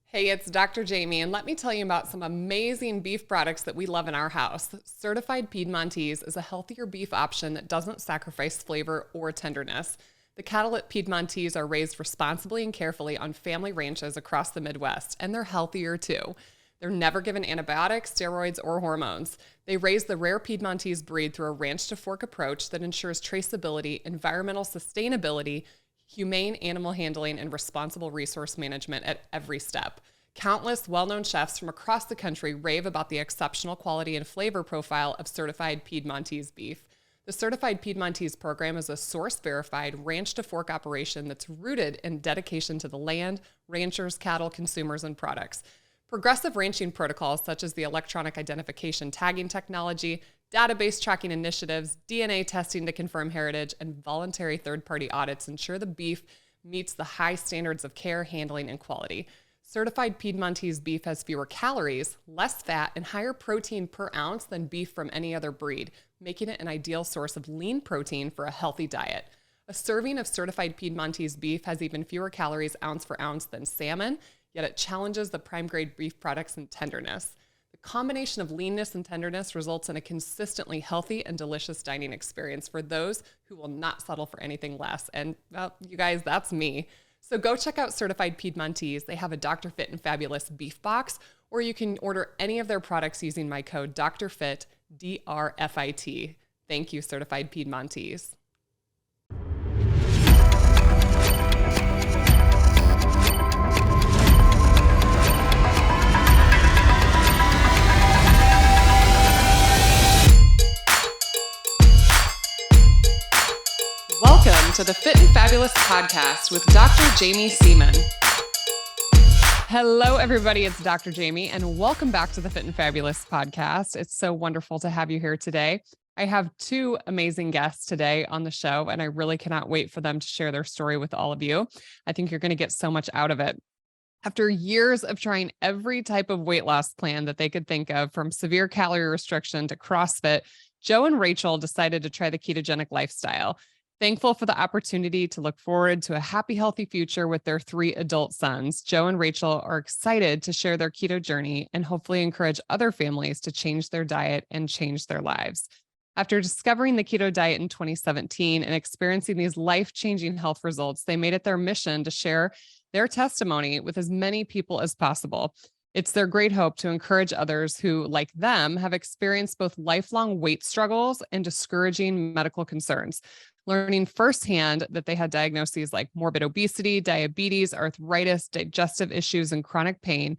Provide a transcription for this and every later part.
Hey, it's Dr. Jaime, and let me tell you about some amazing beef products that we love in our house. Certified Piedmontese is a healthier beef option that doesn't sacrifice flavor or tenderness. The cattle at Piedmontese are raised responsibly and carefully on family ranches across the Midwest, and they're healthier too. They're never given antibiotics, steroids, or hormones. They raise the rare Piedmontese breed through a ranch to fork approach that ensures traceability, environmental sustainability, humane animal handling, and responsible resource management at every step. Countless well-known chefs from across the country rave about the exceptional quality and flavor profile of certified Piedmontese beef. The Certified Piedmontese program is a source-verified ranch-to-fork operation that's rooted in dedication to the land, ranchers, cattle, consumers, and products. Progressive ranching protocols such as the electronic identification tagging technology, database tracking initiatives, DNA testing to confirm heritage, and voluntary third-party audits ensure the beef meets the high standards of care, handling, and quality. Certified Piedmontese beef has fewer calories, less fat, and higher protein per ounce than beef from any other breed, making it an ideal source of lean protein for a healthy diet. A serving of certified Piedmontese beef has even fewer calories ounce for ounce than salmon, yet it challenges the prime grade beef products in tenderness. The combination of leanness and tenderness results in a consistently healthy and delicious dining experience for those who will not settle for anything less. And, well, you guys, that's me. So go check out Certified Piedmontese. They have a Dr. Fit and Fabulous beef box, or you can order any of their products using my code DRFIT, DRFIT. Thank you, Certified Piedmontese. Welcome to the Fit and Fabulous podcast with Dr. Jaime Seaman. Hello, everybody. It's Dr. Jaime, and welcome back to the Fit and Fabulous podcast. It's so wonderful to have you here today. I have two amazing guests today on the show, and I really cannot wait for them to share their story with all of you. I think you're going to get so much out of it. After years of trying every type of weight loss plan that they could think of, from severe calorie restriction to CrossFit, Joe and Rachel decided to try the ketogenic lifestyle. Thankful for the opportunity to look forward to a happy, healthy future with their 3 adult sons, Joe and Rachel are excited to share their keto journey and hopefully encourage other families to change their diet and change their lives. After discovering the keto diet in 2017 and experiencing these life-changing health results, they made it their mission to share their testimony with as many people as possible. It's their great hope to encourage others who, like them, have experienced both lifelong weight struggles and discouraging medical concerns, learning firsthand that they had diagnoses like morbid obesity, diabetes, arthritis, digestive issues, and chronic pain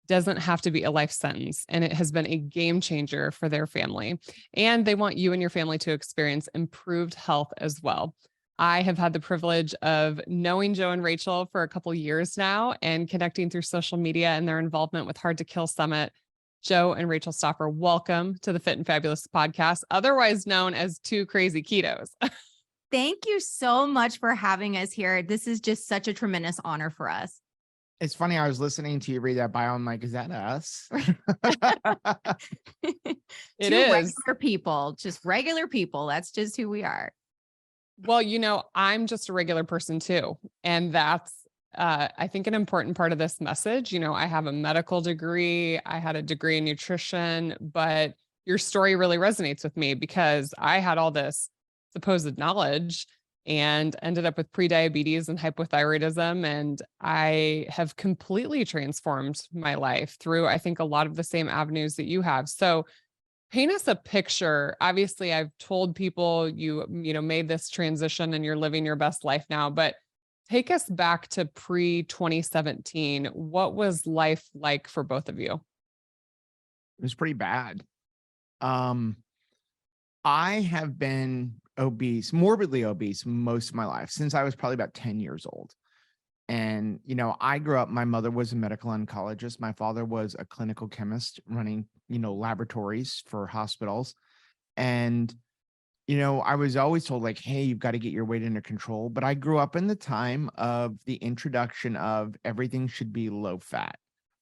doesn't have to be a life sentence. And it has been a game changer for their family. And they want you and your family to experience improved health as well. I have had the privilege of knowing Joe and Rachel for a couple of years now and connecting through social media and their involvement with Hard to Kill Summit. Joe and Rachel Stoffer, welcome to the Fit and Fabulous podcast, otherwise known as Two Krazy Ketos. Thank you so much for having us here. This is just such a tremendous honor for us. It's funny. I was listening to you read that bio. I'm like, is that us? It is. Regular people, just regular people. That's just who we are. Well, I'm just a regular person too. And that's, I think, an important part of this message. I have a medical degree. I had a degree in nutrition, but your story really resonates with me because I had all this supposed knowledge and ended up with prediabetes and hypothyroidism. And I have completely transformed my life through, I think, a lot of the same avenues that you have. So paint us a picture. Obviously, I've told people you made this transition and you're living your best life now, but take us back to pre-2017. What was life like for both of you? It was pretty bad. I have been obese, morbidly obese most of my life since I was probably about 10 years old. And, I grew up, my mother was a medical oncologist. My father was a clinical chemist running, laboratories for hospitals. And, I was always told like, hey, you've got to get your weight under control. But I grew up in the time of the introduction of everything should be low fat.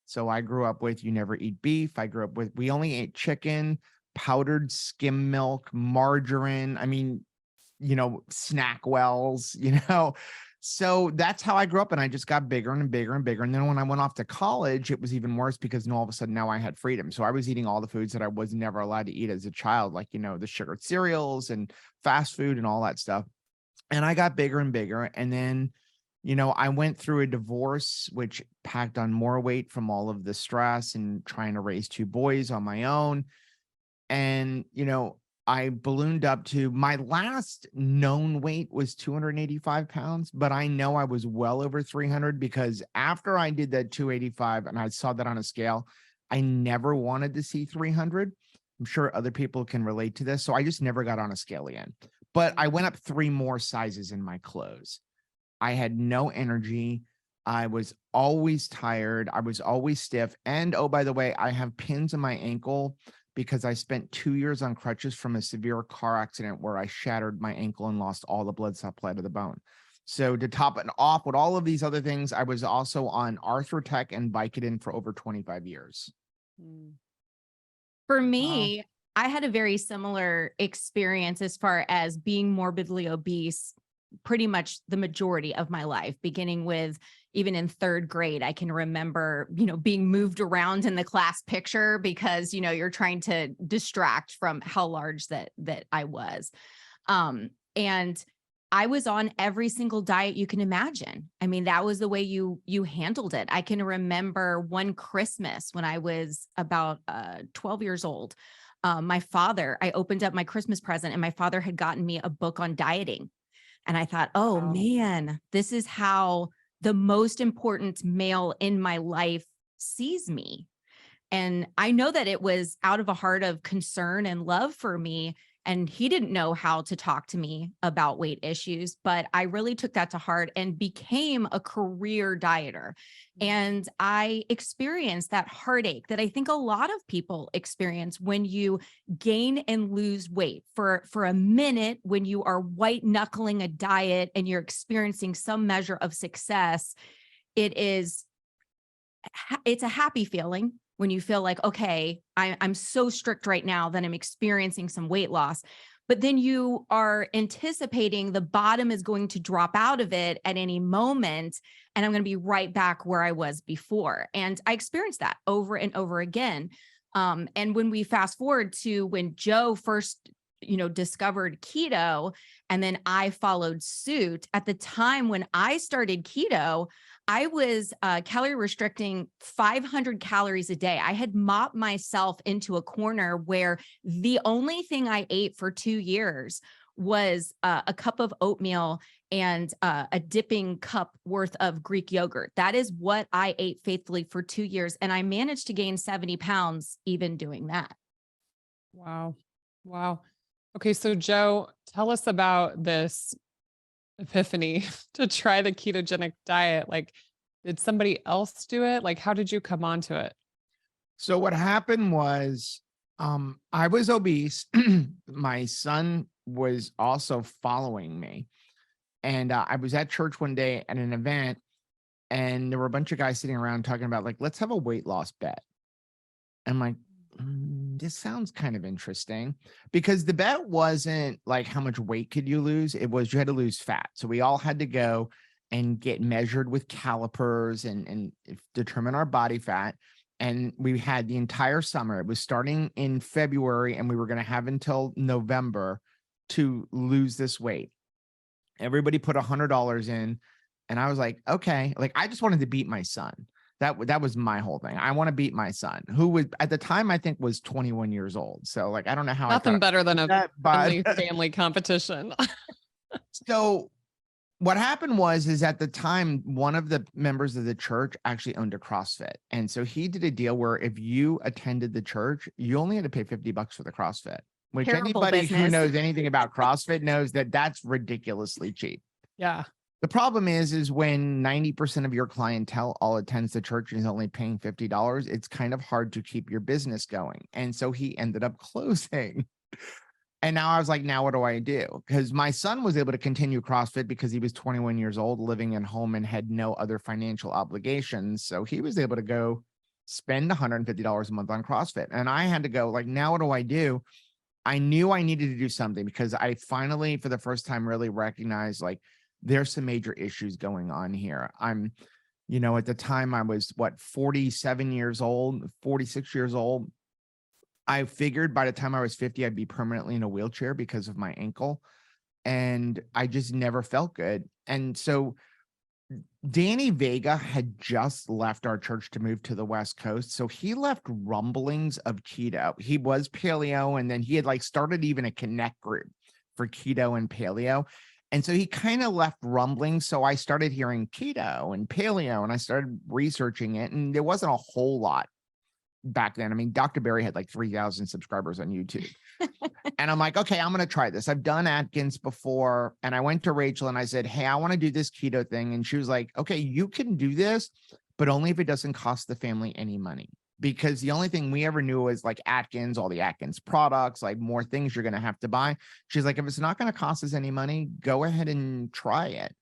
So I grew up with, you never eat beef. I grew up with, we only ate chicken, powdered skim milk, margarine. I mean, snack wells, So that's how I grew up, and I just got bigger and bigger and bigger. And then when I went off to college, it was even worse because all of a sudden now I had freedom. So I was eating all the foods that I was never allowed to eat as a child, like, the sugared cereals and fast food and all that stuff. And I got bigger and bigger. And then, I went through a divorce, which packed on more weight from all of the stress and trying to raise two boys on my own. And, I ballooned up to my last known weight was 285 pounds, but I know I was well over 300 because after I did that 285 and I saw that on a scale, I never wanted to see 300. I'm sure other people can relate to this. So I just never got on a scale again, but I went up 3 more sizes in my clothes. I had no energy. I was always tired. I was always stiff. And oh, by the way, I have pins in my ankle because I spent 2 years on crutches from a severe car accident where I shattered my ankle and lost all the blood supply to the bone. So to top it off with all of these other things, I was also on Arthritis and Vicodin for over 25 years. For me, I had a very similar experience as far as being morbidly obese pretty much the majority of my life, beginning with even in 3rd grade. I can remember, being moved around in the class picture because, you're trying to distract from how large that I was. And I was on every single diet you can imagine. I mean, that was the way you handled it. I can remember one Christmas when I was about 12 years old. I opened up my Christmas present and my father had gotten me a book on dieting. And I thought, oh man, this is how the most important male in my life sees me. And I know that it was out of a heart of concern and love for me. And he didn't know how to talk to me about weight issues, but I really took that to heart and became a career dieter. And I experienced that heartache that I think a lot of people experience when you gain and lose weight for a minute, when you are white knuckling a diet and you're experiencing some measure of success. It's a happy feeling when you feel like, okay, I'm so strict right now that I'm experiencing some weight loss. But then you are anticipating the bottom is going to drop out of it at any moment, and I'm going to be right back where I was before. And I experienced that over and over again. And when we fast forward to when Joe first, discovered keto, and then I followed suit, at the time when I started keto, I was calorie restricting 500 calories a day. I had mopped myself into a corner where the only thing I ate for 2 years was a cup of oatmeal and a dipping cup worth of Greek yogurt. That is what I ate faithfully for 2 years. And I managed to gain 70 pounds even doing that. Wow. Okay. So Joe, tell us about this epiphany to try the ketogenic diet. Like, did somebody else do it? Like, how did you come onto it? So what happened was, I was obese. My son was also following me. And I was at church one day at an event, and there were a bunch of guys sitting around talking about, like, let's have a weight loss bet. I'm like, this sounds kind of interesting, because the bet wasn't like how much weight could you lose. It was you had to lose fat. So we all had to go and get measured with calipers and determine our body fat. And we had the entire summer. It was starting in February, and we were going to have until November to lose this weight. Everybody put $100 in, and I was like, okay, like I just wanted to beat my son. That was my whole thing. I want to beat my son, who was at the time I think was 21 years old. So like I don't know how. Nothing better than a friendly family competition. So what happened is at the time, one of the members of the church actually owned a CrossFit. And so he did a deal where if you attended the church, you only had to pay $50 for the CrossFit, which Terrible anybody business. who knows anything about CrossFit knows that that's ridiculously cheap. Yeah. The problem is when 90% of your clientele all attends the church and is only paying $50, it's kind of hard to keep your business going. And so he ended up closing. And now I was like, now what do I do? Because my son was able to continue CrossFit because he was 21 years old, living at home, and had no other financial obligations. So he was able to go spend $150 a month on CrossFit. And I had to go like, now what do I do? I knew I needed to do something, because I finally, for the first time, really recognized like there's some major issues going on here. At the time I was 47 years old, 46 years old. I figured by the time I was 50, I'd be permanently in a wheelchair because of my ankle. And I just never felt good. And so Danny Vega had just left our church to move to the West Coast. So he left rumblings of keto. He was paleo, and then he had started even a connect group for keto and paleo. And so he kind of left rumblings. So I started hearing keto and paleo, and I started researching it. And there wasn't a whole lot back then. I mean, Dr. Barry had 3,000 subscribers on YouTube. And I'm like, okay, I'm going to try this. I've done Atkins before. And I went to Rachel and I said, hey, I want to do this keto thing. And she was like, okay, you can do this, but only if it doesn't cost the family any money. Because the only thing we ever knew was Atkins, all the Atkins products, more things you're going to have to buy. She's like, if it's not going to cost us any money, go ahead and try it.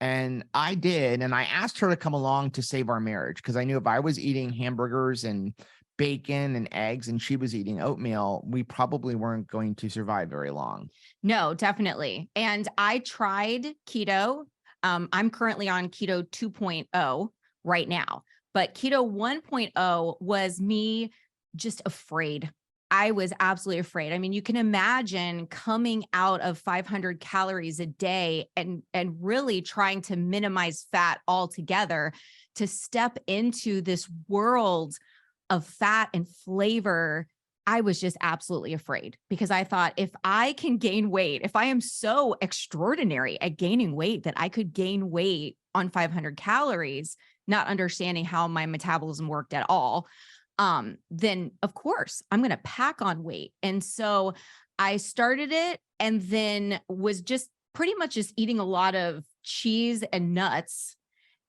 And I did. And I asked her to come along to save our marriage, because I knew if I was eating hamburgers and bacon and eggs and she was eating oatmeal, we probably weren't going to survive very long. No, definitely. And I tried keto. I'm currently on keto 2.0 right now, but keto 1.0 was me just afraid. I was absolutely afraid. I mean, you can imagine coming out of 500 calories a day and really trying to minimize fat altogether, to step into this world of fat and flavor. I was just absolutely afraid, because I thought, if I can gain weight, if I am so extraordinary at gaining weight that I could gain weight on 500 calories, not understanding how my metabolism worked at all, then of course I'm going to pack on weight. And so I started it, and then was just pretty much just eating a lot of cheese and nuts.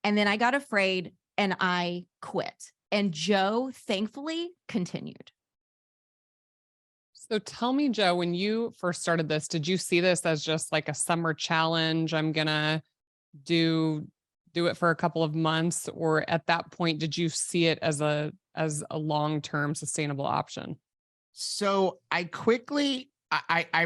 And then I got afraid and I quit. And Joe thankfully continued. So tell me, Joe, when you first started this, did you see this as just a summer challenge? I'm going to do it for a couple of months, or at that point, did you see it as a long-term sustainable option? So I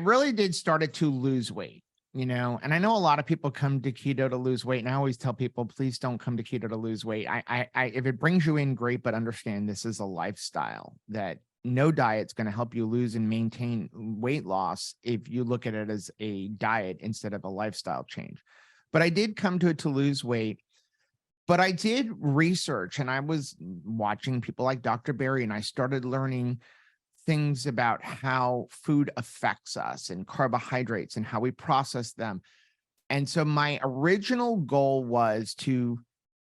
really did started to lose weight, and I know a lot of people come to keto to lose weight. And I always tell people, please don't come to keto to lose weight. If it brings you in, great, but understand this is a lifestyle, that no diet's going to help you lose and maintain weight loss if you look at it as a diet instead of a lifestyle change. But I did come to it to lose weight. But I did research, and I was watching people like Dr. Barry, and I started learning things about how food affects us and carbohydrates and how we process them. And so my original goal was to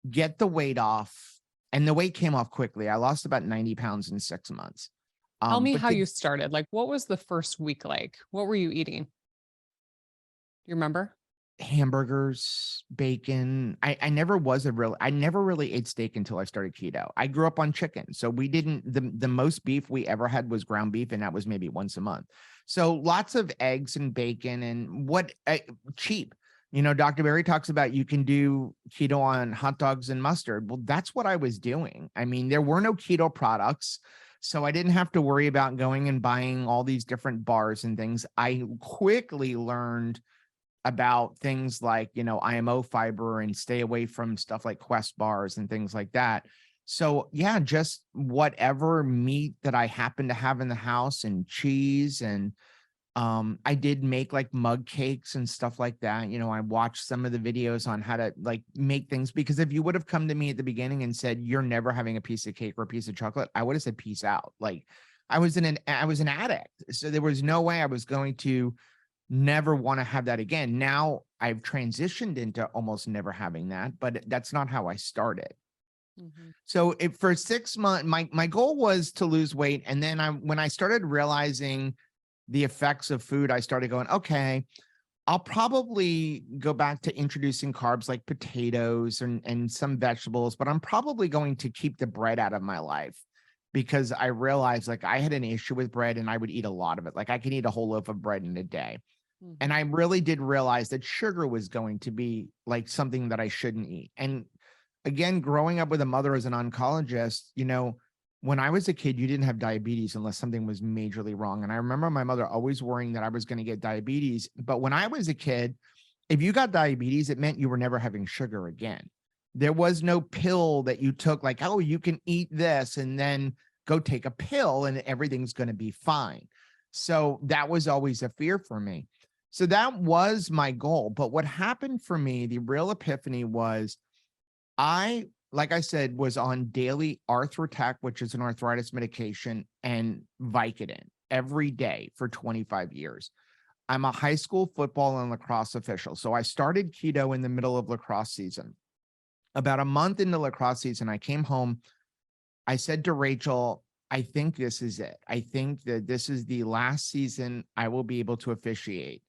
get the weight off, and the weight came off quickly. I lost about 90 pounds in 6 months. Tell me how you started. What was the first week like? What were you eating? Do you remember? Hamburgers, bacon. I never really ate steak until I started keto. I grew up on chicken. So we didn't, the most beef we ever had was ground beef, and that was maybe once a month. So lots of eggs and bacon, and cheap. Dr. Barry talks about you can do keto on hot dogs and mustard. Well, that's what I was doing. I mean, there were no keto products, so I didn't have to worry about going and buying all these different bars and things. I quickly learned about things like, IMO fiber, and stay away from stuff like Quest bars and things like that. So yeah, just whatever meat that I happen to have in the house, and cheese, and I did make mug cakes and stuff like that. I watched some of the videos on how to make things, because if you would have come to me at the beginning and said, you're never having a piece of cake or a piece of chocolate, I would have said, peace out. I was an addict. So there was no way I was going to never want to have that again. Now I've transitioned into almost never having that, but that's not how I started. Mm-hmm. So for 6 months, my goal was to lose weight. And then when I started realizing the effects of food, I started going, okay, I'll probably go back to introducing carbs like potatoes and some vegetables, but I'm probably going to keep the bread out of my life, because I realized I had an issue with bread, and I would eat a lot of it. I could eat a whole loaf of bread in a day. Mm-hmm. And I really did realize that sugar was going to be something that I shouldn't eat. And again, growing up with a mother as an oncologist, when I was a kid, you didn't have diabetes unless something was majorly wrong. And I remember my mother always worrying that I was going to get diabetes. But when I was a kid, If you got diabetes, it meant you were never having sugar again. There was no pill that you took like, oh, you can eat this and then go take a pill and everything's going to be fine. So that was always a fear for me. So that was my goal. But what happened for me, the real epiphany was like I said, was on daily Arthritis, which is an arthritis medication, and Vicodin every day for 25 years. I'm a high school football and lacrosse official. So I started keto in the middle of lacrosse season. About a month into lacrosse season, I came home. I said to Rachel, I think this is it. I think that this is the last season I will be able to officiate,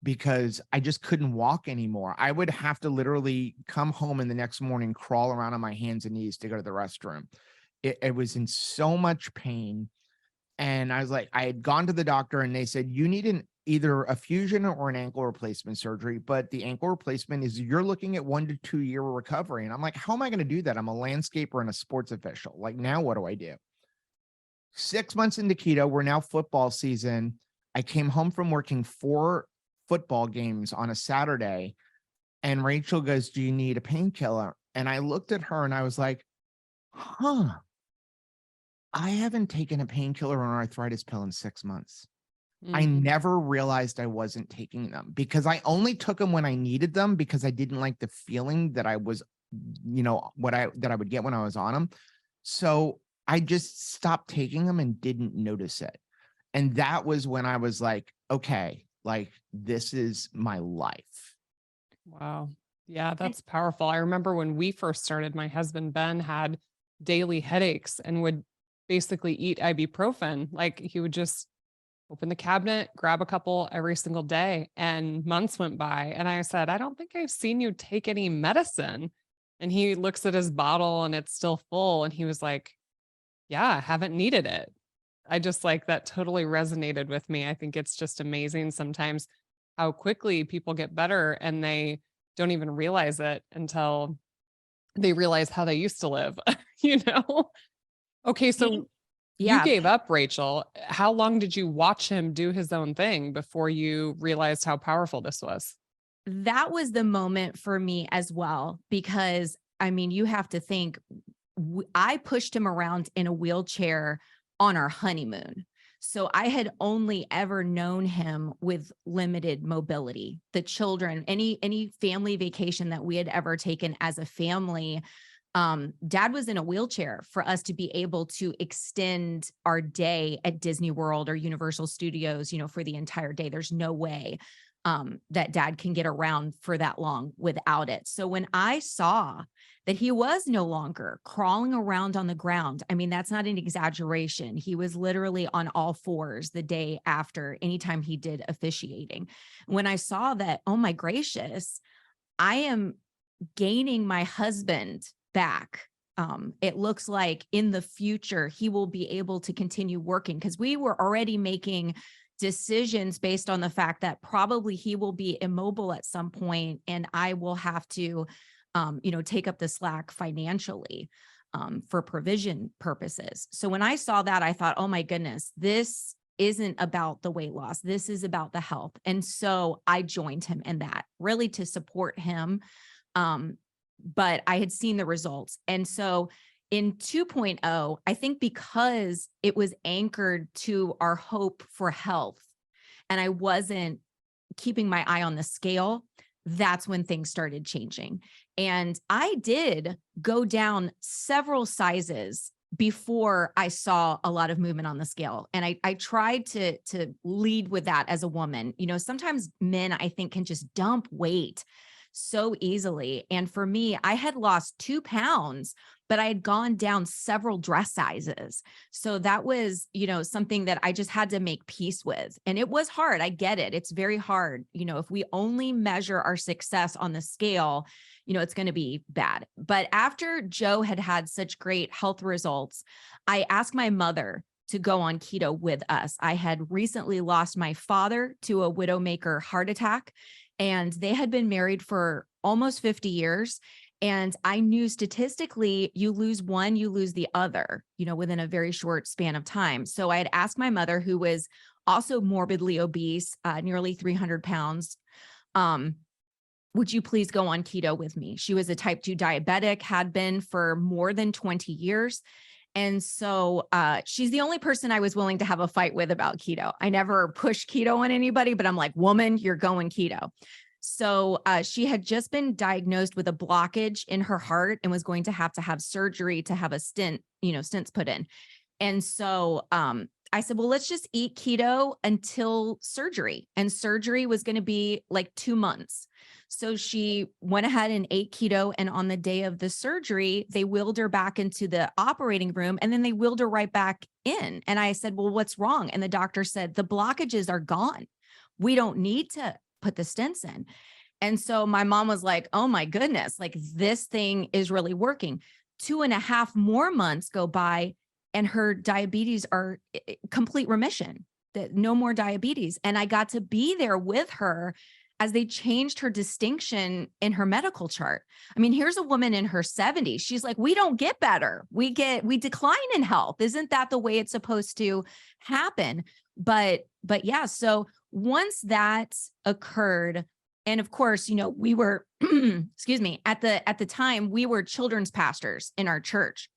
because I just couldn't walk anymore. I would have to literally come home and the next morning crawl around on my hands and knees to go to the restroom. It was in so much pain. And I was like, I had gone to the doctor and they said, you need either a fusion or an ankle replacement surgery. But the ankle replacement is, you're looking at 1 to 2 year recovery. And I'm like, how am I going to do that? I'm a landscaper and a sports official. Like, now what do I do? 6 months into keto, we're now football season. I came home from working 4 football games on a Saturday, and Rachel goes, do you need a painkiller? And I looked at her and I was like, I haven't taken a painkiller or an arthritis pill in 6 months. I never realized I wasn't taking them, because I only took them when I needed them, because I didn't like the feeling that I was, that I would get when I was on them. So I just stopped taking them and didn't notice it. And that was when I was like, okay, like, this is my life. Wow. Yeah, that's powerful. I remember when we first started, my husband, Ben, had daily headaches and would basically eat ibuprofen. Like, he would just open the cabinet, grab a couple every single day, and months went by. And I said, I don't think I've seen you take any medicine. And he looks at his bottle and it's still full. And he was like, yeah, I haven't needed it. I just, like, that totally resonated with me. I think it's just amazing sometimes how quickly people get better and they don't even realize it until they realize how they used to live, you know? Okay. So you Yeah, gave up, Rachel. How long did you watch him do his own thing before you realized how powerful this was? that was the moment for me as well, because I mean, you have to think, I pushed him around in a wheelchair on our honeymoon. So I had only ever known him with limited mobility. The children, any family vacation that we had ever taken as a family, Dad was in a wheelchair for us to be able to extend our day at Disney World or Universal Studios, for the entire day. There's no way that Dad can get around for that long without it. So when I saw that he was no longer crawling around on the ground, I mean, that's not an exaggeration. He was literally on all fours the day after, anytime he did officiating. When I saw that, oh my gracious, I am gaining my husband back. It looks like in the future, he will be able to continue working, because we were already making decisions based on the fact that probably he will be immobile at some point and I will have to, take up the slack financially, for provision purposes. So when I saw that, I thought, oh my goodness, this isn't about the weight loss. This is about the health. And so I joined him in that, really to support him. But I had seen the results. And so in 2.0, I think because it was anchored to our hope for health and I wasn't keeping my eye on the scale, that's when things started changing. And I did go down several sizes before I saw a lot of movement on the scale. And I tried to lead with that as a woman. Sometimes men, I think, can just dump weight so easily. And for me, I had lost 2 pounds, but I had gone down several dress sizes. So that was, something that I just had to make peace with. And it was hard. I get it. It's very hard. If we only measure our success on the scale, it's going to be bad. But after Joe had had such great health results, I asked my mother to go on keto with us. I had recently lost my father to a widowmaker heart attack, and they had been married for almost 50 years. And I knew statistically, you lose one, you lose the other, within a very short span of time. So I had asked my mother, who was also morbidly obese, nearly 300 pounds, would you please go on keto with me? She was a type 2 diabetic, had been for more than 20 years. And so she's the only person I was willing to have a fight with about keto. I never push keto on anybody, but I'm like, woman, you're going keto. So she had just been diagnosed with a blockage in her heart and was going to have surgery to have a stents put in. And so I said, well, let's just eat keto until surgery. And surgery was going to be like 2 months. So she went ahead and ate keto. And on the day of the surgery, they wheeled her back into the operating room and then they wheeled her right back in. And I said, well, what's wrong? And the doctor said, the blockages are gone. We don't need to put the stents in. And so my mom was like, oh my goodness, like this thing is really working. 2.5 more months go by and her diabetes are complete remission, that no more diabetes. And I got to be there with her as they changed her distinction in her medical chart. I mean, here's a woman in her 70s. She's like, we don't get better. We decline in health. Isn't that the way it's supposed to happen? But yeah, so once that occurred, and of course, we were, excuse me, at the time, we were children's pastors in our church.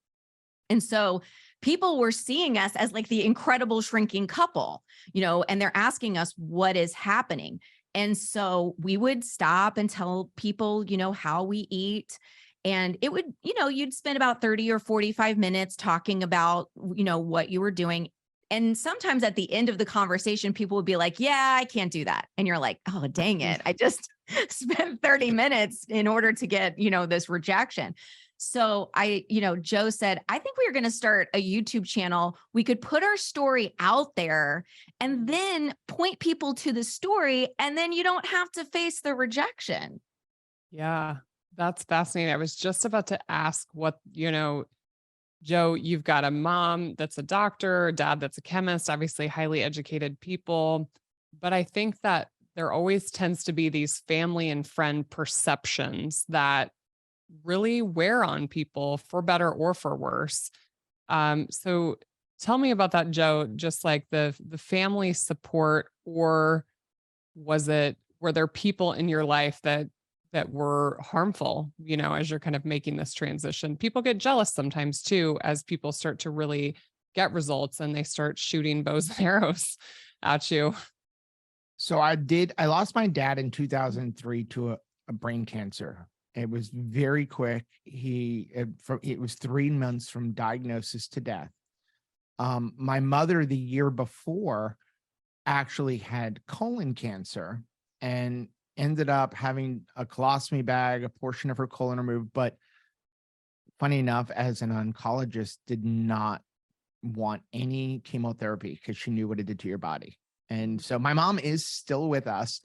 And so people were seeing us as like the incredible shrinking couple, and they're asking us what is happening. And so we would stop and tell people, how we eat. And it would, you'd spend about 30 or 45 minutes talking about, what you were doing. And sometimes at the end of the conversation, people would be like, yeah, I can't do that. And you're like, oh, dang it. I just spent 30 minutes in order to get, this rejection. So Joe said, I think we are going to start a YouTube channel. We could put our story out there and then point people to the story. And then you don't have to face the rejection. Yeah, that's fascinating. I was just about to ask what, Joe, you've got a mom that's a doctor, dad that's a chemist, obviously highly educated people. But I think that there always tends to be these family and friend perceptions that really wear on people for better or for worse. So tell me about that, Joe, just like the family support, or were there people in your life that were harmful, as you're kind of making this transition? People get jealous sometimes too, as people start to really get results and they start shooting bows and arrows at you. So I lost my dad in 2003 to a brain cancer. It was very quick. It was 3 months from diagnosis to death. My mother, the year before, actually had colon cancer and ended up having a colostomy bag, a portion of her colon removed. But funny enough, as an oncologist, did not want any chemotherapy because she knew what it did to your body. And so my mom is still with us.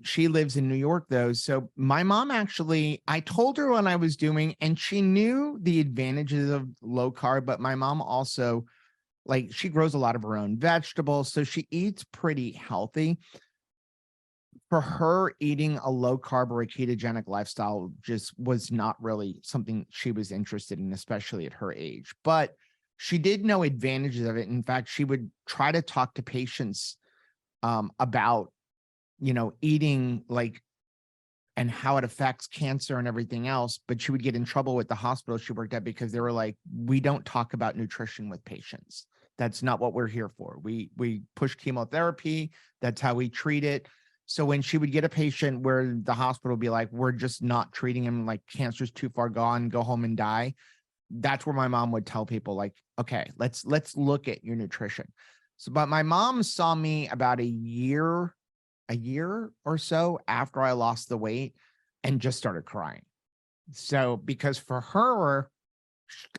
She lives in New York though. So my mom actually, I told her what I was doing and she knew the advantages of low carb, but my mom also, like, she grows a lot of her own vegetables. So she eats pretty healthy. For her, eating a low carb or a ketogenic lifestyle just was not really something she was interested in, especially at her age, but she did know advantages of it. In fact, she would try to talk to patients about eating and how it affects cancer and everything else. But she would get in trouble with the hospital she worked at because they were like, we don't talk about nutrition with patients. That's not what we're here for. We push chemotherapy. That's how we treat it. So when she would get a patient where the hospital would be like, we're just not treating him, like cancer's too far gone, go home and die. That's where my mom would tell people like, okay, let's look at your nutrition. So, but my mom saw me about a year or so after I lost the weight and just started crying. So, because for her,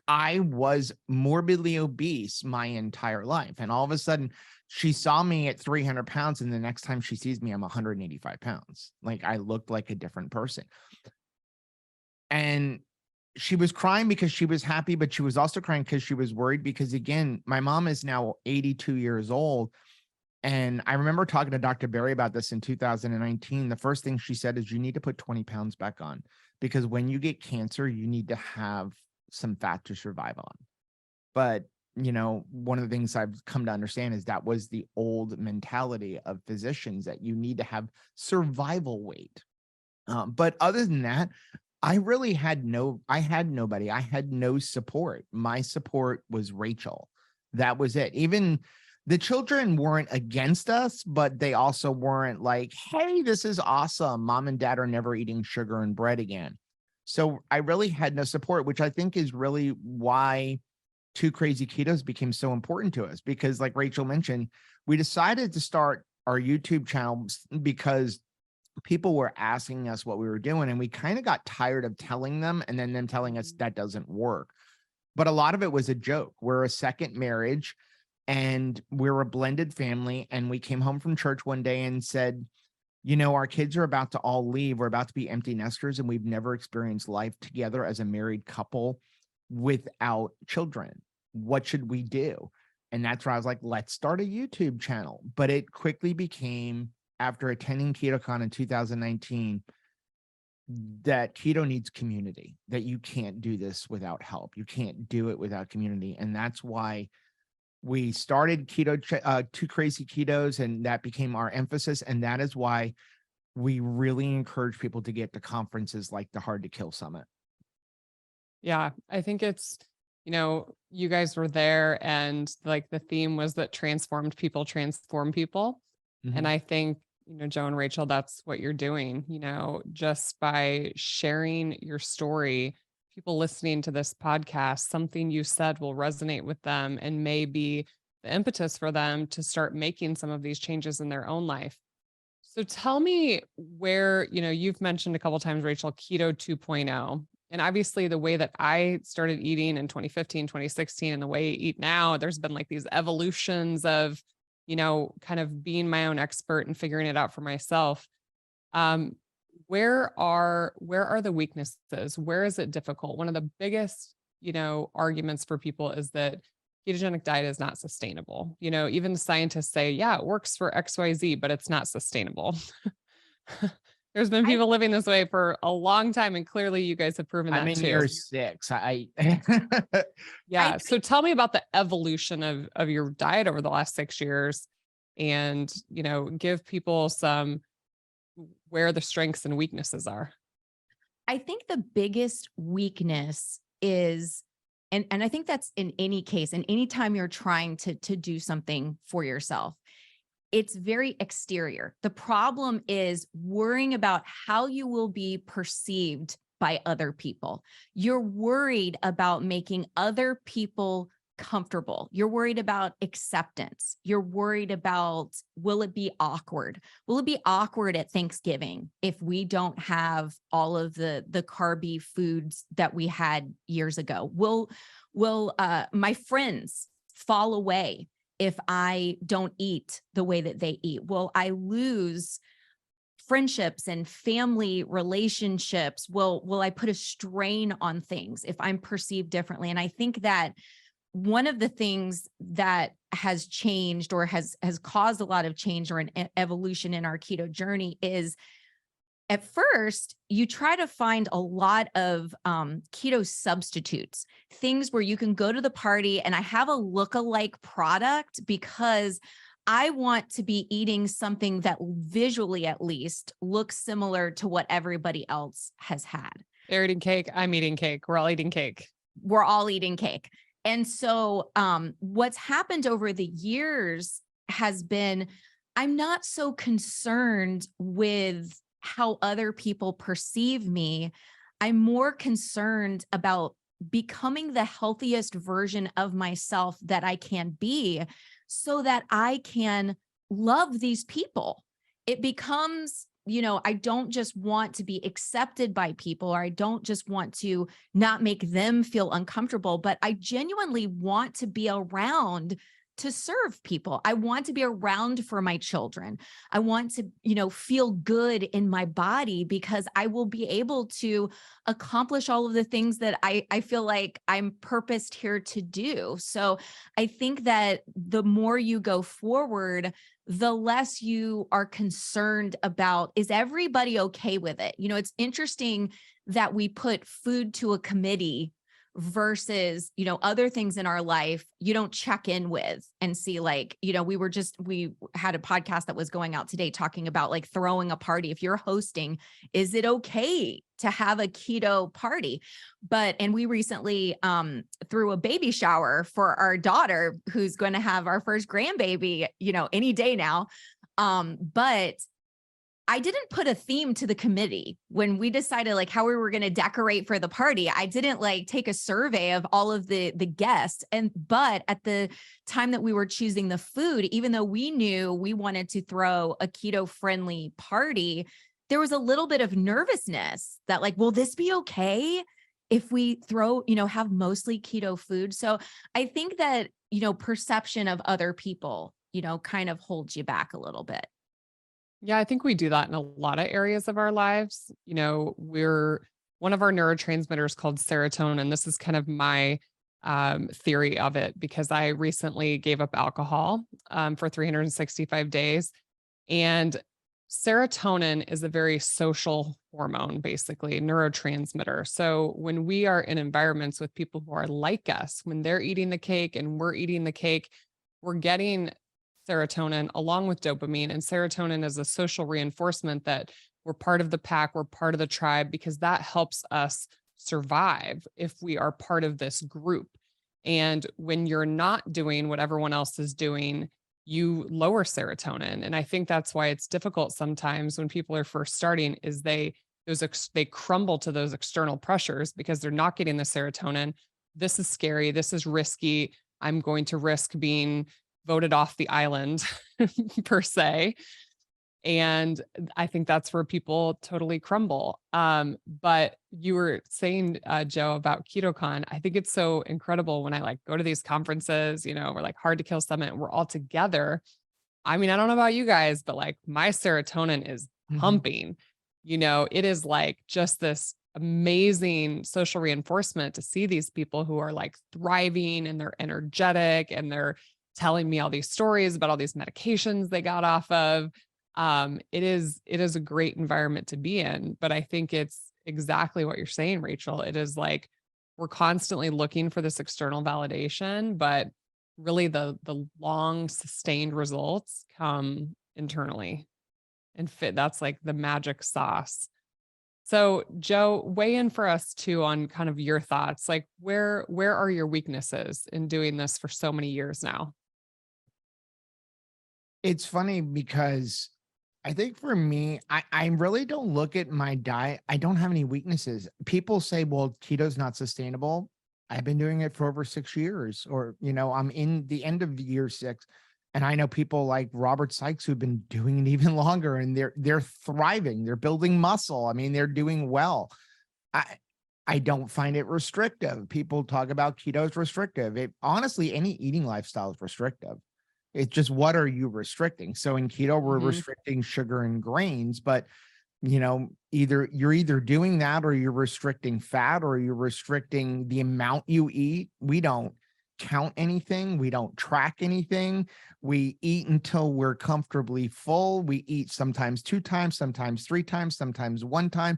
I was morbidly obese my entire life. And all of a sudden she saw me at 300 pounds. And the next time she sees me, I'm 185 pounds. Like, I looked like a different person. And she was crying because she was happy, but she was also crying because she was worried because, again, my mom is now 82 years old. And I remember talking to Dr. Berry about this in 2019. The first thing she said is, you need to put 20 pounds back on, because when you get cancer, you need to have some fat to survive on. But, one of the things I've come to understand is that was the old mentality of physicians, that you need to have survival weight. But other than that, I really had nobody. I had no support. My support was Rachel. That was it. Even the children weren't against us, but they also weren't like, hey, this is awesome. Mom and dad are never eating sugar and bread again. So I really had no support, which I think is really why Two Krazy Ketos became so important to us, because like Rachel mentioned, we decided to start our YouTube channel because people were asking us what we were doing, and we kind of got tired of telling them and then them telling us that doesn't work. But a lot of it was a joke. We're a second marriage and we're a blended family. And we came home from church one day and said, you know, our kids are about to all leave. We're about to be empty nesters, and we've never experienced life together as a married couple without children. What should we do? And that's where I was like, let's start a YouTube channel. But it quickly became, after attending KetoCon in 2019, that keto needs community, that you can't do this without help. You can't do it without community. And that's why we started Two Krazy Ketos, and that became our emphasis. And that is why we really encourage people to get to conferences like the Hard to Kill Summit. Yeah, I think it's, you guys were there, and like the theme was that transformed people transform people. Mm-hmm. And I think, Joe and Rachel, that's what you're doing, just by sharing your story. People listening to this podcast, something you said will resonate with them and may be the impetus for them to start making some of these changes in their own life. So tell me where, you've mentioned a couple of times, Rachel, Keto 2.0. And obviously the way that I started eating in 2015, 2016, and the way I eat now, there's been like these evolutions of, kind of being my own expert and figuring it out for myself. Where are the weaknesses? Where is it difficult? One of the biggest, arguments for people is that ketogenic diet is not sustainable. Even scientists say, yeah, it works for XYZ, but it's not sustainable. There's been people living this way for a long time, and clearly you guys have proven that I'm in too. year 6. Yeah. So tell me about the evolution of your diet over the last 6 years, and, give people some where the strengths and weaknesses are. I think the biggest weakness is, and I think that's in any case, and anytime you're trying to do something for yourself, it's very exterior. The problem is worrying about how you will be perceived by other people. You're worried about making other people comfortable. You're worried about acceptance. You're worried about, will it be awkward? Will it be awkward at Thanksgiving if we don't have all of the carby foods that we had years ago? Will my friends fall away if I don't eat the way that they eat? Will I lose friendships and family relationships? Will I put a strain on things if I'm perceived differently? And I think that one of the things that has changed or has caused a lot of change or an evolution in our keto journey is, at first, you try to find a lot of keto substitutes, things where you can go to the party and I have a look-alike product because I want to be eating something that visually, at least, looks similar to what everybody else has had. They're eating cake. I'm eating cake. We're all eating cake. We're all eating cake. And so what's happened over the years has been, I'm not so concerned with how other people perceive me. I'm more concerned about becoming the healthiest version of myself that I can be so that I can love these people. It becomes, I don't just want to be accepted by people, or I don't just want to not make them feel uncomfortable, but I genuinely want to be around to serve people. I want to be around for my children. I want to, feel good in my body because I will be able to accomplish all of the things that I feel like I'm purposed here to do. So I think that the more you go forward, the less you are concerned about, is everybody okay with it? It's interesting that we put food to a committee versus, other things in our life you don't check in with and see, like, we had a podcast that was going out today talking about like throwing a party. If you're hosting, is it okay to have a keto party? And we recently threw a baby shower for our daughter who's going to have our first grandbaby, any day now. But I didn't put a theme to the committee when we decided like how we were going to decorate for the party. I didn't like take a survey of all of the guests. But at the time that we were choosing the food, even though we knew we wanted to throw a keto friendly party, there was a little bit of nervousness that like, will this be okay if we throw, have mostly keto food? So I think that, perception of other people, kind of holds you back a little bit. Yeah, I think we do that in a lot of areas of our lives. We're one of our neurotransmitters called serotonin. This is kind of my theory of it, because I recently gave up alcohol for 365 days. And serotonin is a very social hormone, basically neurotransmitter. So when we are in environments with people who are like us, when they're eating the cake and we're eating the cake, we're getting serotonin along with dopamine. And serotonin is a social reinforcement that we're part of the pack, we're part of the tribe, because that helps us survive if we are part of this group. And when you're not doing what everyone else is doing, you lower serotonin. And I think that's why it's difficult sometimes when people are first starting, is they crumble to those external pressures because they're not getting the serotonin. This is scary. This is risky. I'm going to risk being voted off the island per se. And I think that's where people totally crumble. But you were saying, Joe, about KetoCon. I think it's so incredible when I like go to these conferences, we're like Hard to Kill Summit, and we're all together. I mean, I don't know about you guys, but like my serotonin is pumping. It is like just this amazing social reinforcement to see these people who are like thriving and they're energetic and they're telling me all these stories about all these medications they got off of. It is a great environment to be in, but I think it's exactly what you're saying, Rachel. It is like, we're constantly looking for this external validation, but really the long sustained results come internally and fit. That's like the magic sauce. So Joe, weigh in for us too on kind of your thoughts. Like where are your weaknesses in doing this for so many years now? It's funny because I think for me, I really don't look at my diet. I don't have any weaknesses. People say, well, keto's not sustainable. I've been doing it for over 6 years, or, I'm in the end of year 6. And I know people like Robert Sykes who've been doing it even longer, and they're thriving. They're building muscle. I mean, they're doing well. I don't find it restrictive. People talk about keto as restrictive. Honestly, any eating lifestyle is restrictive. It's just, what are you restricting? So in keto, we're restricting sugar and grains, but you're either doing that or you're restricting fat or you're restricting the amount you eat. We don't count anything. We don't track anything. We eat until we're comfortably full. We eat sometimes 2 times, sometimes 3 times, sometimes 1 time.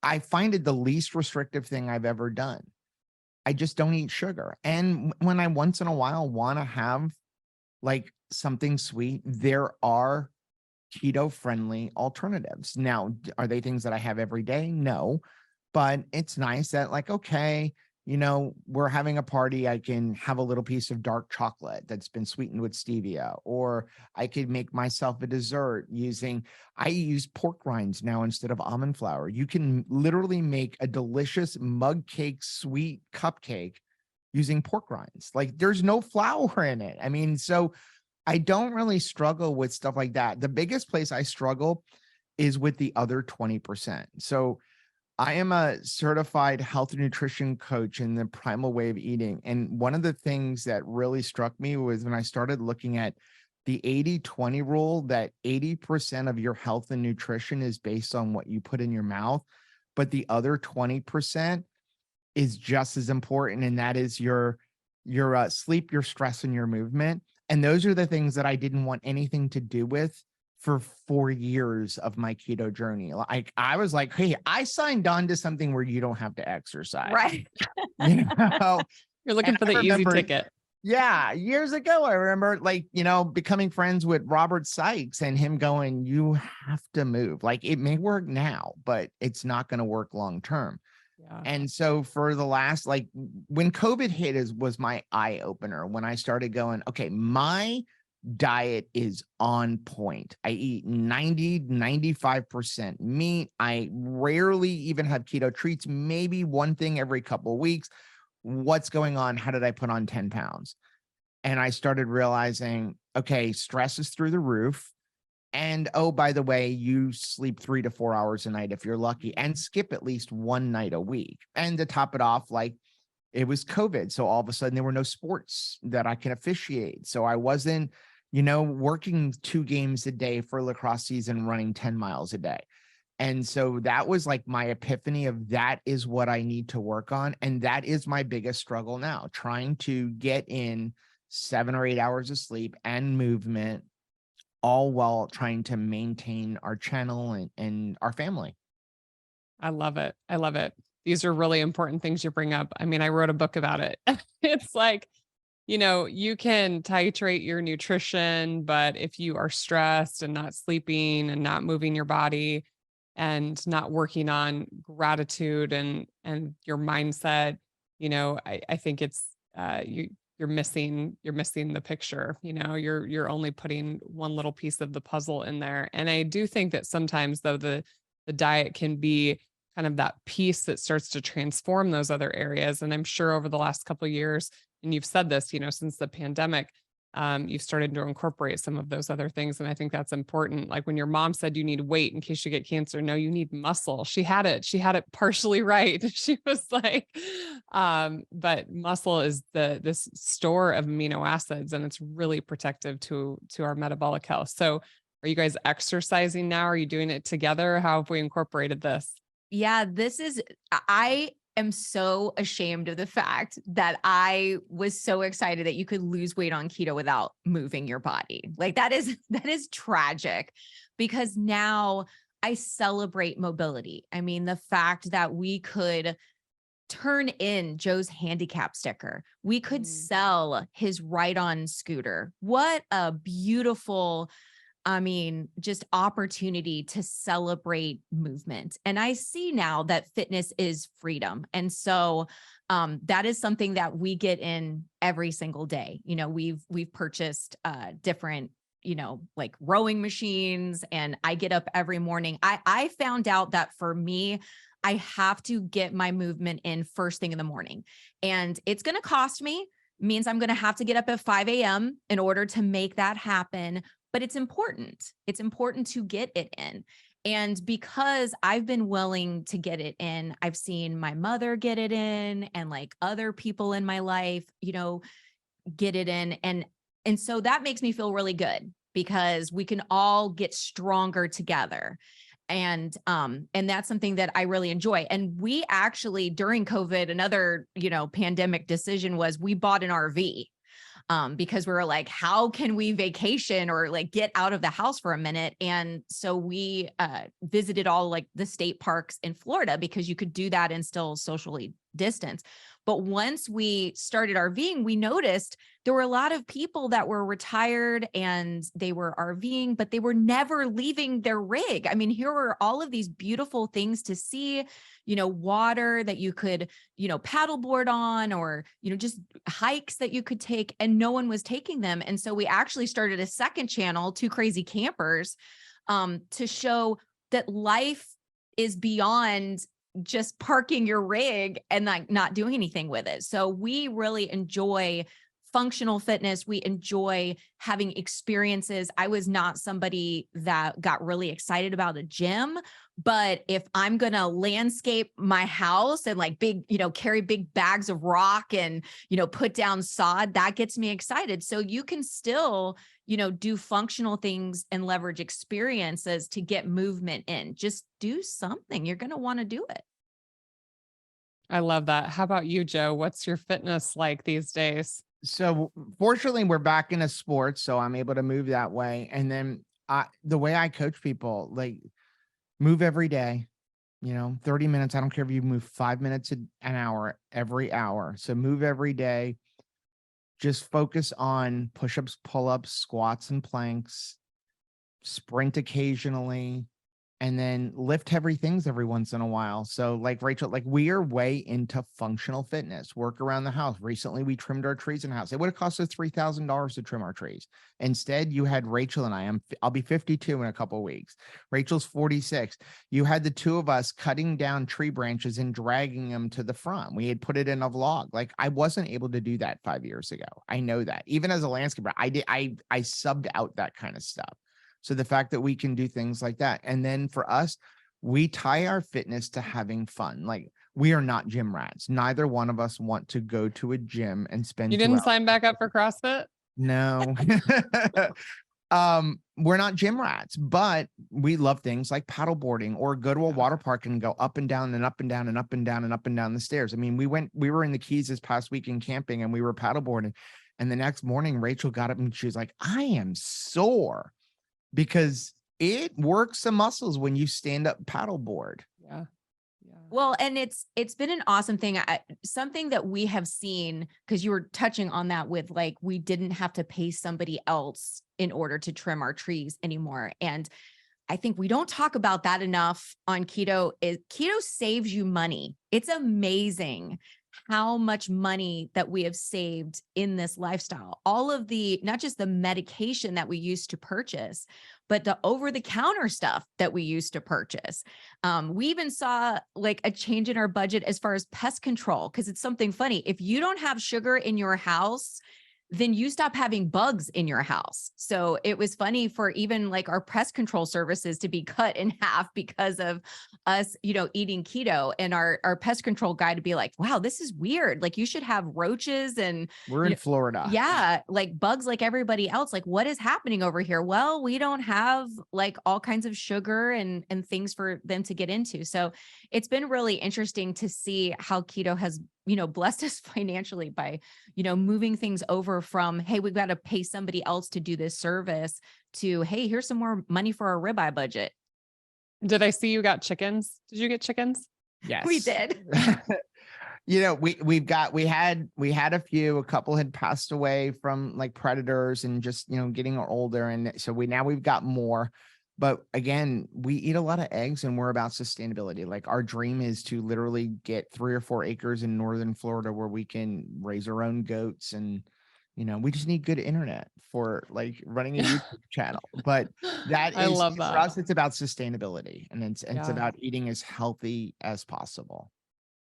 I find it the least restrictive thing I've ever done. I just don't eat sugar. And when I once in a while want to have like something sweet, there are keto friendly alternatives. Now, are they things that I have every day? No, but it's nice that like, okay, we're having a party. I can have a little piece of dark chocolate that's been sweetened with stevia, or I could make myself a dessert I use pork rinds now instead of almond flour. You can literally make a delicious mug cake, sweet cupcake using pork rinds. Like there's no flour in it. I mean, so I don't really struggle with stuff like that. The biggest place I struggle is with the other 20%. So I am a certified health and nutrition coach in the primal way of eating. And one of the things that really struck me was when I started looking at the 80-20 rule, that 80% of your health and nutrition is based on what you put in your mouth, but the other 20% is just as important. And that is your sleep, your stress, and your movement. And those are the things that I didn't want anything to do with for 4 years of my keto journey. Like I was like, hey, I signed on to something where you don't have to exercise. Right. You know, You're looking and for the I easy remember, ticket. yeah, years ago, I remember like, you know, becoming friends with Robert Sykes and him going, you have to move. Like it may work now, but it's not going to work long term. Yeah. And so for the last, like when COVID hit was my eye opener when I started going, okay, my diet is on point. I eat 95% meat. I rarely even have keto treats, maybe one thing every couple of weeks. What's going on? How did I put on 10 pounds? And I started realizing, okay, stress is through the roof. And oh, by the way, you sleep 3 to 4 hours a night if you're lucky, and skip at least one night a week. And to top it off, like it was COVID. So all of a sudden there were no sports that I can officiate. So I wasn't, you know, working 2 games a day for lacrosse season, running 10 miles a day. And so that was like my epiphany of that is what I need to work on. And that is my biggest struggle now, trying to get in 7 or 8 hours of sleep and movement, all while trying to maintain our channel and our family. I love it. I love it. These are really important things you bring up. I mean, I wrote a book about it. It's like, you know, you can titrate your nutrition, but if you are stressed and not sleeping and not moving your body and not working on gratitude and your mindset, you know, I think it's you're missing the picture. You know, you're only putting one little piece of the puzzle in there. And I do think that sometimes though the diet can be kind of that piece that starts to transform those other areas. And I'm sure over the last couple of years, and you've said this, you know, since the pandemic, you've started to incorporate some of those other things. And I think that's important. Like when your mom said you need weight in case you get cancer, no, you need muscle. She had it partially right. She was like, but muscle is this store of amino acids, and it's really protective to our metabolic health. So are you guys exercising now? Are you doing it together? How have we incorporated this? Yeah, I am so ashamed of the fact that I was so excited that you could lose weight on keto without moving your body. Like that is tragic, because now I celebrate mobility. I mean, the fact that we could turn in Joe's handicap sticker, we could sell his ride-on scooter. What a beautiful, I mean, just opportunity to celebrate movement. And I see now that fitness is freedom. And so that is something that we get in every single day. You know, we've purchased different, you know, like rowing machines, and I get up every morning. I found out that for me, I have to get my movement in first thing in the morning, and it's going to cost me, means I'm going to have to get up at 5 a.m. in order to make that happen. But it's important. It's important to get it in. And because I've been willing to get it in, I've seen my mother get it in, and like other people in my life, you know, get it in. And so that makes me feel really good, because we can all get stronger together. And that's something that I really enjoy. And we actually, during COVID, another, you know, pandemic decision was we bought an RV. Because we were like, how can we vacation or like get out of the house for a minute? And so we visited all like the state parks in Florida, because you could do that and still socially distance. But once we started RVing, we noticed there were a lot of people that were retired and they were RVing, but they were never leaving their rig. I mean, here were all of these beautiful things to see, you know, water that you could, you know, paddleboard on, or, you know, just hikes that you could take, and no one was taking them. And so we actually started a second channel, Two Crazy Campers, to show that life is beyond just parking your rig and like not doing anything with it. So we really enjoy functional fitness. We enjoy having experiences. I was not somebody that got really excited about a gym, but if I'm going to landscape my house and like big, you know, carry big bags of rock and, you know, put down sod, that gets me excited. So you can still, you know, do functional things and leverage experiences to get movement in. Just do something. You're going to want to do it. I love that. How about you, Joe? What's your fitness like these days? So fortunately, we're back into sports, so I'm able to move that way. And then the way I coach people, like, move every day, 30 minutes. I don't care if you move 5 minutes an hour every hour. So move every day. Just focus on push-ups, pull-ups, squats, and planks, sprint occasionally, and then lift heavy things every once in a while. So like Rachel, like, we are way into functional fitness, work around the house. Recently, we trimmed our trees in the house. It would have cost us $3,000 to trim our trees. Instead, you had Rachel and I'll be 52 in a couple of weeks. Rachel's 46. You had the two of us cutting down tree branches and dragging them to the front. We had put it in a vlog. Like, I wasn't able to do that 5 years ago. I know that. Even as a landscaper, I subbed out that kind of stuff. So the fact that we can do things like that. And then for us, we tie our fitness to having fun. Like, we are not gym rats. Neither one of us want to go to a gym and spend You 2 didn't hours. sign back up for CrossFit? No. We're not gym rats, but we love things like paddleboarding, or go to a water park and go up and down and up and down and up and down and up and down the stairs. I mean, we were in the Keys this past weekend camping, and we were paddleboarding. And the next morning, Rachel got up and she was like, I am sore, because it works the muscles when you stand up paddleboard. Yeah. Yeah. Well, and it's been an awesome thing. Something that we have seen, because you were touching on that with, like, we didn't have to pay somebody else in order to trim our trees anymore. And I think we don't talk about that enough on keto. Keto saves you money. It's amazing how much money that we have saved in this lifestyle. All of the, not just the medication that we used to purchase, but the over-the-counter stuff that we used to purchase. We even saw like a change in our budget as far as pest control, because it's something funny. If you don't have sugar in your house, then you stop having bugs in your house. So it was funny for even like our pest control services to be cut in half because of us, eating keto, and our pest control guy to be like, wow, this is weird. Like, you should have roaches and We're in Florida. Yeah. Like bugs, like everybody else. Like, what is happening over here? Well, we don't have like all kinds of sugar and things for them to get into. So it's been really interesting to see how keto has, blessed us financially by, moving things over from, hey, we've got to pay somebody else to do this service, to, hey, here's some more money for our ribeye budget. Did I see you got chickens? Did you get chickens? Yes, we did. we had a few. A couple had passed away from like predators and just, getting older. And so we've got more. But again, we eat a lot of eggs, and we're about sustainability. Like, our dream is to literally get 3 or 4 acres in northern Florida where we can raise our own goats. And, we just need good internet for like running a YouTube channel. But I love that. For us, it's about sustainability, and it's Yeah. about eating as healthy as possible.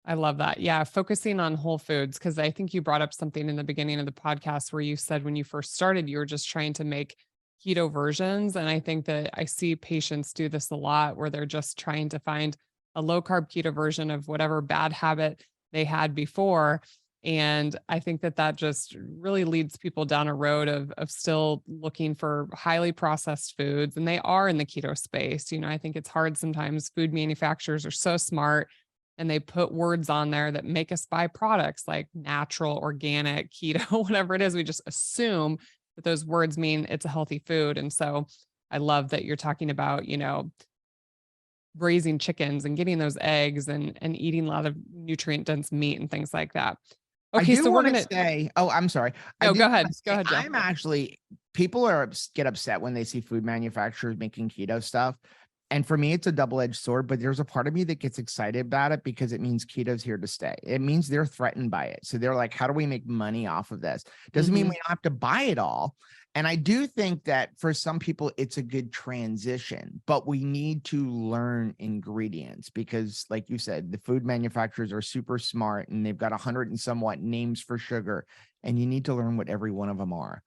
I love that. Yeah. Focusing on whole foods. Cause I think you brought up something in the beginning of the podcast where you said when you first started, you were just trying to make keto versions. And I think that I see patients do this a lot, where they're just trying to find a low carb keto version of whatever bad habit they had before. And I think that just really leads people down a road of still looking for highly processed foods. And they are in the keto space. I think it's hard sometimes. Food manufacturers are so smart, and they put words on there that make us buy products like natural, organic, keto, whatever it is. We just assume that those words mean it's a healthy food. And so I love that you're talking about, raising chickens and getting those eggs and eating a lot of nutrient dense meat and things like that. Okay. So we're going to say, oh, I'm sorry. Oh, go ahead. Go ahead, Joe. I'm actually, people get upset when they see food manufacturers making keto stuff. And for me, it's a double-edged sword, but there's a part of me that gets excited about it because it means keto's here to stay. It means they're threatened by it. So they're like, how do we make money off of this? Doesn't mean we don't have to buy it all. And I do think that for some people, it's a good transition, but we need to learn ingredients because, like you said, the food manufacturers are super smart and they've got 100 and somewhat names for sugar, and you need to learn what every one of them are.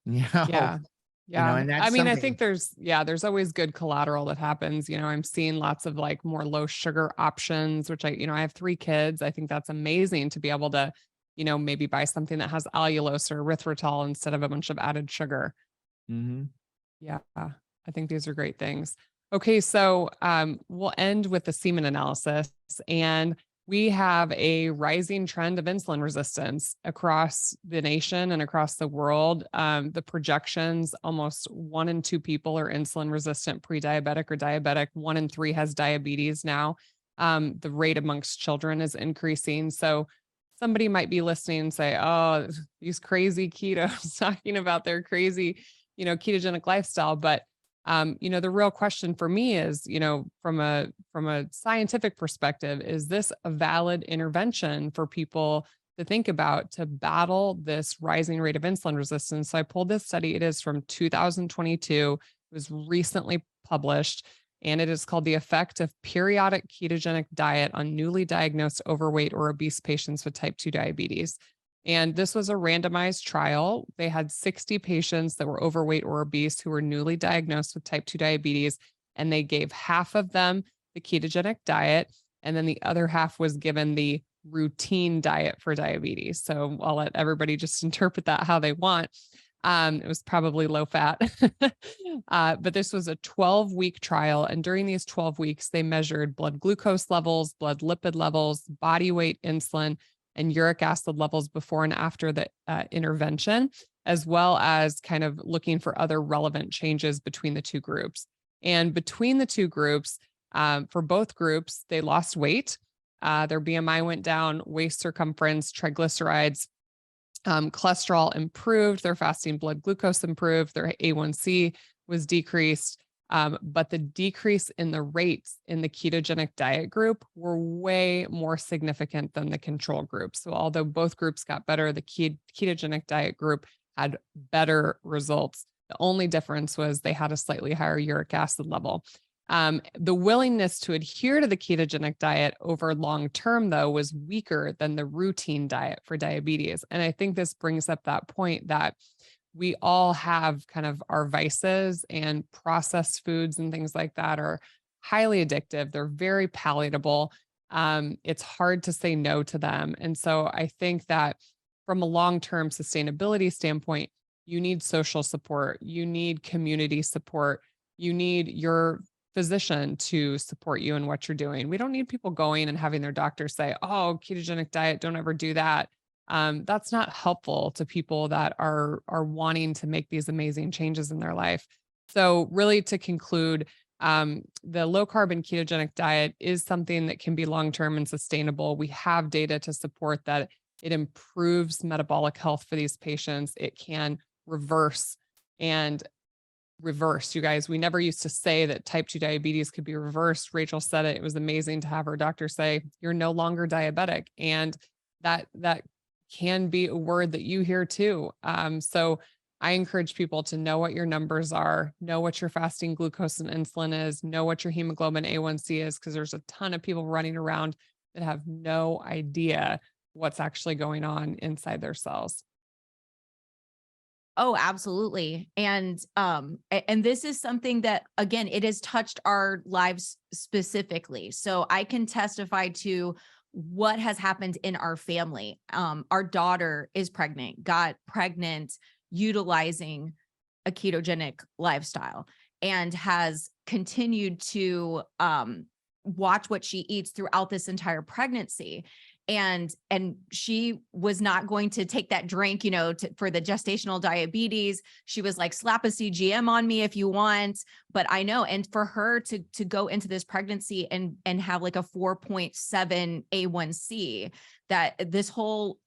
Yeah. Yeah. And that's I think there's always good collateral that happens. I'm seeing lots of like more low sugar options, which I have 3 kids. I think that's amazing to be able to, maybe buy something that has allulose or erythritol instead of a bunch of added sugar. Mm-hmm. Yeah. I think these are great things. Okay. So, we'll end with the semen analysis. And we have a rising trend of insulin resistance across the nation and across the world. The projections, almost 1 in 2 people are insulin resistant, pre-diabetic or diabetic. 1 in 3 has diabetes now. The rate amongst children is increasing. So somebody might be listening and say, oh, these crazy ketos talking about their crazy, ketogenic lifestyle. But the real question for me is, from a scientific perspective, is this a valid intervention for people to think about to battle this rising rate of insulin resistance? So I pulled this study. It is from 2022. It was recently published, and it is called The Effect of Periodic Ketogenic Diet on Newly Diagnosed Overweight or Obese Patients with Type 2 Diabetes. And this was a randomized trial. They had 60 patients that were overweight or obese who were newly diagnosed with type 2 diabetes, and they gave half of them the ketogenic diet, and then the other half was given the routine diet for diabetes. So I'll let everybody just interpret that how they want. It was probably low fat, but this was a 12-week trial. And during these 12 weeks, they measured blood glucose levels, blood lipid levels, body weight, insulin, and uric acid levels before and after the intervention, as well as kind of looking for other relevant changes between the two groups. And between the two groups, for both groups, they lost weight. Their BMI went down, waist circumference, triglycerides, cholesterol improved, their fasting blood glucose improved, their A1C was decreased. But the decrease in the rates in the ketogenic diet group were way more significant than the control group. So although both groups got better, the ketogenic diet group had better results. The only difference was they had a slightly higher uric acid level. The willingness to adhere to the ketogenic diet over long term, though, was weaker than the routine diet for diabetes. And I think this brings up that point that we all have kind of our vices, and processed foods and things like that are highly addictive. They're very palatable. It's hard to say no to them. And so I think that from a long-term sustainability standpoint, you need social support, you need community support, you need your physician to support you in what you're doing. We don't need people going and having their doctor say, oh, ketogenic diet, don't ever do that. That's not helpful to people that are wanting to make these amazing changes in their life. So really, to conclude, the low carb and ketogenic diet is something that can be long-term and sustainable. We have data to support that it improves metabolic health for these patients. It can reverse. You guys, we never used to say that type 2 diabetes could be reversed. Rachel said it. It was amazing to have her doctor say, you're no longer diabetic. And that can be a word that you hear too. So I encourage people to know what your numbers are, know what your fasting glucose and insulin is, know what your hemoglobin A1C is, because there's a ton of people running around that have no idea what's actually going on inside their cells. Oh, absolutely. And this is something that, again, it has touched our lives specifically. So I can testify to what has happened in our family. Our daughter is pregnant, got pregnant utilizing a ketogenic lifestyle, and has continued to watch what she eats throughout this entire pregnancy. And she was not going to take that drink, for the gestational diabetes. She was like, slap a CGM on me if you want, but I know. And for her to go into this pregnancy and have like a 4.7 A1C, that this whole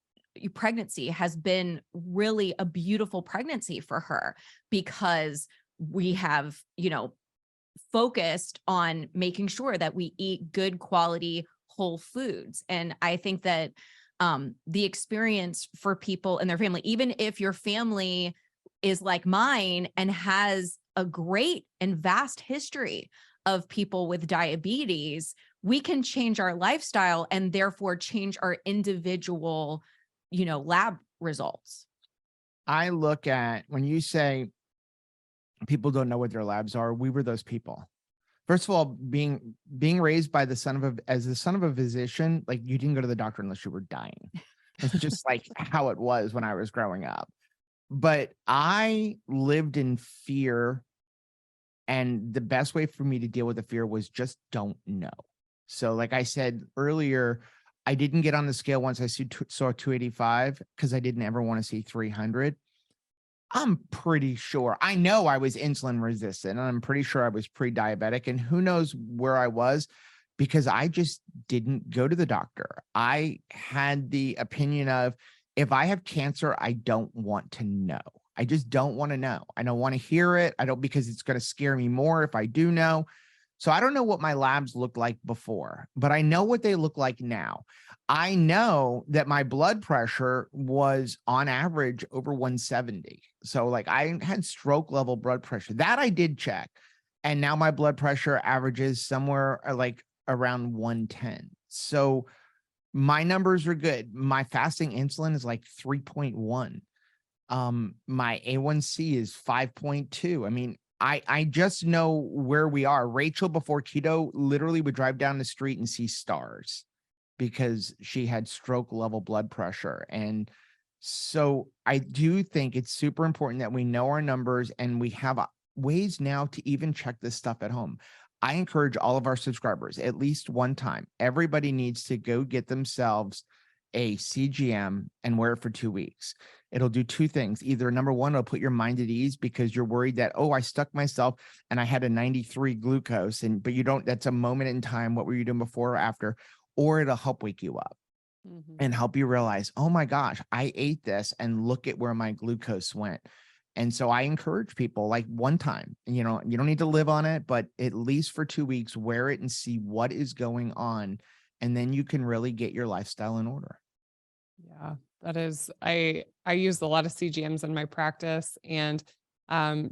pregnancy has been really a beautiful pregnancy for her, because we have, focused on making sure that we eat good quality whole foods. And I think that the experience for people and their family, even if your family is like mine and has a great and vast history of people with diabetes, we can change our lifestyle and therefore change our individual, lab results. I look at, when you say people don't know what their labs are, we were those people. First of all, being raised by as the son of a physician, like, you didn't go to the doctor unless you were dying. It's just like how it was when I was growing up. But I lived in fear, and the best way for me to deal with the fear was just don't know. So like I said earlier, I didn't get on the scale once I saw 285 because I didn't ever want to see 300. I'm pretty sure. I know I was insulin resistant, and I'm pretty sure I was pre-diabetic, and who knows where I was because I just didn't go to the doctor. I had the opinion of, if I have cancer, I don't want to know. I just don't want to know. I don't want to hear it. I don't, because it's going to scare me more if I do know. So I don't know what my labs looked like before, but I know what they look like now. I know that my blood pressure was on average over 170. So like I had stroke level blood pressure that I did check. And now my blood pressure averages somewhere like around 110. So my numbers are good. My fasting insulin is like 3.1. My A1C is 5.2. I mean, I just know where we are. Rachel before keto literally would drive down the street and see stars because she had stroke level blood pressure. And so I do think it's super important that we know our numbers and we have ways now to even check this stuff at home. I encourage all of our subscribers at least one time. Everybody needs to go get themselves a CGM and wear it for 2 weeks. It'll do two things. Either number one, it'll put your mind at ease because you're worried that, oh, I stuck myself and I had a 93 glucose, but you don't, that's a moment in time. What were you doing before or after? Or it'll help wake you up and help you realize, oh my gosh, I ate this and look at where my glucose went. And so I encourage people, like, one time, you don't need to live on it, but at least for 2 weeks, wear it and see what is going on. And then you can really get your lifestyle in order. Yeah, that is, I use a lot of CGMs in my practice, and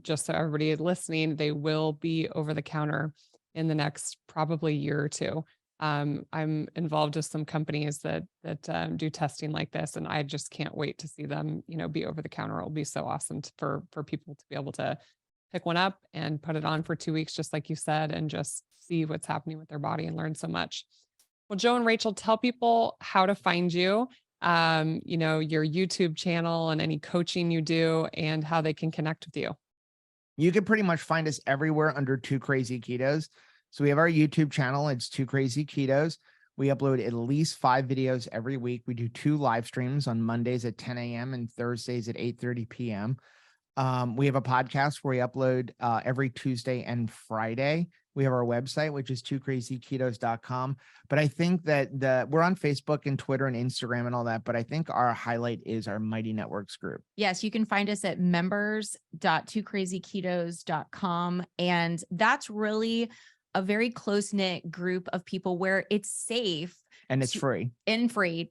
just so everybody listening, they will be over the counter in the next probably year or two. I'm involved with some companies that do testing like this, and I just can't wait to see them, be over the counter. It'll be so awesome for people to be able to pick one up and put it on for 2 weeks, just like you said, and just see what's happening with their body and learn so much. Well, Joe and Rachel, tell people how to find you, your YouTube channel and any coaching you do, and how they can connect with you. You can pretty much find us everywhere under 2 Krazy Ketos. So we have our YouTube channel. It's 2 Krazy Ketos. We upload at least 5 videos every week. We do 2 live streams on Mondays at 10 a.m. and Thursdays at 8:30 p.m. We have a podcast where we upload every Tuesday and Friday. We have our website, which is 2crazyketos.com. But I think that we're on Facebook and Twitter and Instagram and all that. But I think our highlight is our Mighty Networks group. Yes, you can find us at members.2crazyketos.com. And that's really a very close-knit group of people where it's safe and it's free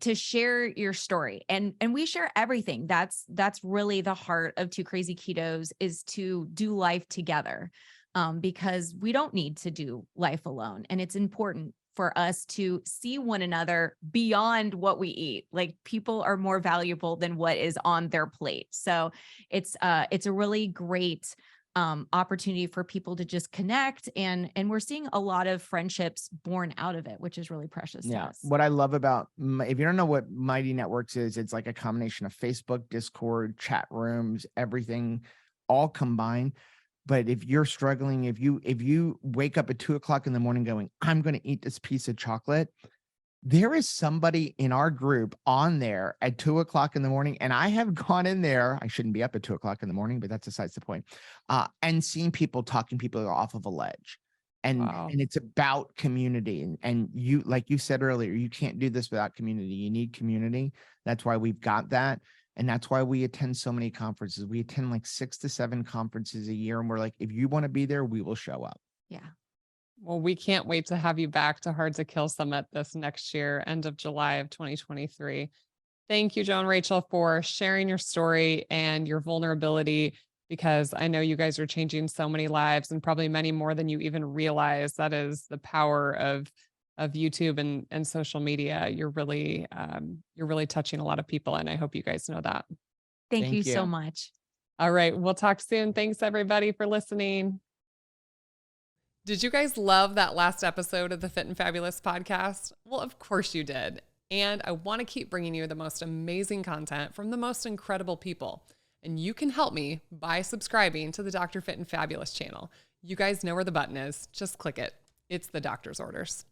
to share your story. And we share everything. That's really the heart of 2 Krazy Ketos, is to do life together. Because we don't need to do life alone. And it's important for us to see one another beyond what we eat. Like, people are more valuable than what is on their plate. So it's a really great opportunity for people to just connect. And we're seeing a lot of friendships born out of it, which is really precious to us. What I love about, if you don't know what Mighty Networks is, it's like a combination of Facebook, Discord, chat rooms, everything all combined. But if you're struggling, if you wake up at 2:00 in the morning going, I'm going to eat this piece of chocolate, there is somebody in our group on there at 2:00 in the morning. And I have gone in there. I shouldn't be up at 2:00 in the morning, but that's besides the point. And seeing people talking people off of a ledge. And, Wow. and it's about community. And you, like you said earlier, you can't do this without community. You need community. That's why we've got that. And that's why we attend so many conferences. We attend like 6 to 7 conferences a year. And we're like, if you want to be there, we will show up. Yeah. Well, we can't wait to have you back to Hard to Kill Summit this next year, end of July of 2023. Thank you, Joe and Rachel, for sharing your story and your vulnerability, because I know you guys are changing so many lives, and probably many more than you even realize. That is the power of YouTube and social media. You're really touching a lot of people, and I hope you guys know that. Thank you so much. All right. We'll talk soon. Thanks everybody for listening. Did you guys love that last episode of the Fit and Fabulous podcast? Well, of course you did. And I want to keep bringing you the most amazing content from the most incredible people. And you can help me by subscribing to the Dr. Fit and Fabulous channel. You guys know where the button is. Just click it. It's the doctor's orders.